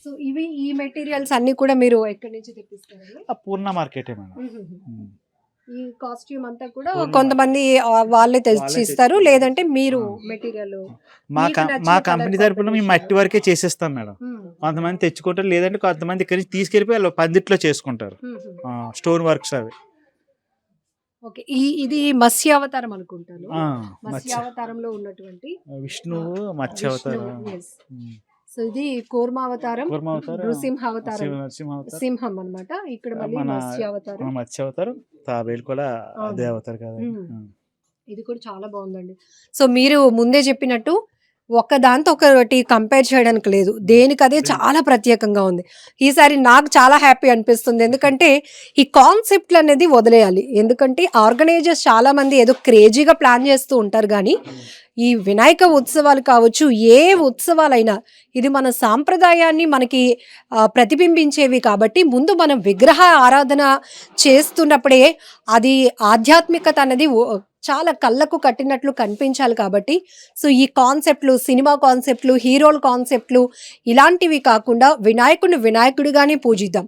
So ఇవి ఈ materials అన్ని కూడా మీరు ఎక్కడి నుంచి తెప్పిస్తారండి? పూర్ణ మార్కెటే మేడం. మ్మ్. ఈ కాస్ట్యూమ్ అంతా కూడా పూర్ణ కొంతమంది వాళ్ళే తెచ్చి వాళ్ళే ఇస్తారు, తెచ్చి లేదంటే మీరు ఆ. మెటీరియల్ మా మీకు నచ్చిన మా colour కంపెనీ తరపున మేము మట్టి combination. వరకే చేసేస్తాం మేడం. కొంతమంది తెచ్చుకుంటారు, లేదంటే కొంతమంది ఇక్కడి నుంచి తీసుకెళ్ళిపోయి వాళ్ళు పందిట్లో చేసుకుంటారు స్టోన్ వర్క్స్ అవి. ఓకే, ఇది మత్స్యావతారం అనుకుంటాను. ఆ, మత్స్యావతారంలో ఉన్నటువంటి విష్ణువు మత్స్యావతారం. విష్ణువు, yes. సో ఇది కూర్మావతారం, కూర్మావతారం, నృసింహావతారం, నరసింహావతారం, సింహం అన్నమాట. ఇక్కడ మళ్ళీ మన మత్స్యావతారం, మత్స్యావతారం, తాబేలు కూడా అవును. అదే అవతారు కదా. ఇది కూడా చాలా బాగుందండి. సో మీరు ముందే చెప్పినట్టు ఒకదాంతో ఒకటి కంపేర్ చేయడానికి లేదు, దేనికదే చాలా ప్రత్యేకంగా ఉంది. ఈసారి నాకు చాలా హ్యాపీ అనిపిస్తుంది, ఎందుకంటే ఈ కాన్సెప్ట్లు అనేది వదిలేయాలి. ఎందుకంటే ఆర్గనైజర్స్ చాలా మంది ఏదో క్రేజీగా ప్లాన్ చేస్తూ ఉంటారు, కానీ ఈ వినాయక ఉత్సవాలు కావచ్చు, ఏ ఉత్సవాలైనా ఇది మన సాంప్రదాయాన్ని మనకి ప్రతిబింబించేవి. కాబట్టి ముందు మనం విగ్రహ ఆరాధన చేస్తున్నప్పుడే అది ఆధ్యాత్మికత అనేది చాలా కళ్ళకు కట్టినట్లు కనిపించాలి. కాబట్టి సో ఈ కాన్సెప్ట్లు, సినిమా కాన్సెప్ట్లు, హీరోల కాన్సెప్ట్లు ఇలాంటివి కాకుండా వినాయకుడిని వినాయకుడిగానే పూజిద్దాం.